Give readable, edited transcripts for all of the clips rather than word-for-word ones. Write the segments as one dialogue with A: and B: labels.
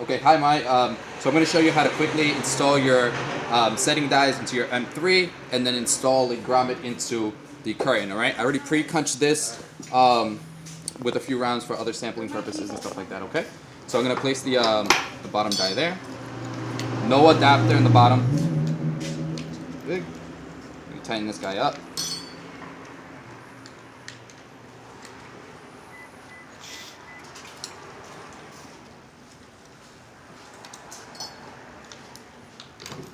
A: Okay, hi Mike. So I'm going to show you how to quickly install your setting dies into your M3 and then install the grommet into the curtain, alright? I already pre-punched this with a few rounds for other sampling purposes and stuff like that, okay? So I'm going to place the bottom die there. No adapter in the bottom. Big. Tighten this guy up.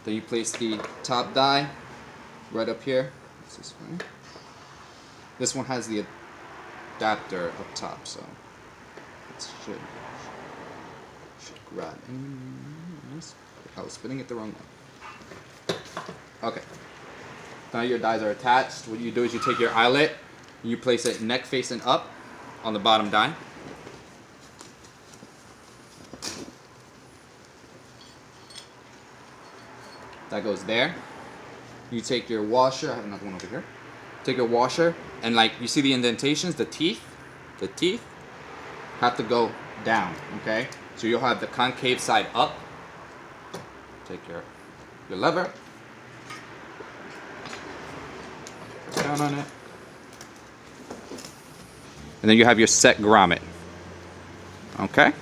A: Then you place the top die right up here. This way. This one has the adapter up top, so it should grab. I was spinning it the wrong way. Okay. Now your dies are attached. What you do is you take your eyelet, and you place it neck facing up on the bottom die. That goes there. You take your washer, I have another one over here. Take your washer, and like you see the indentations, the teeth have to go down, okay? So you'll have the concave side up. Take your lever. Down on it. And then you have your set grommet. Okay?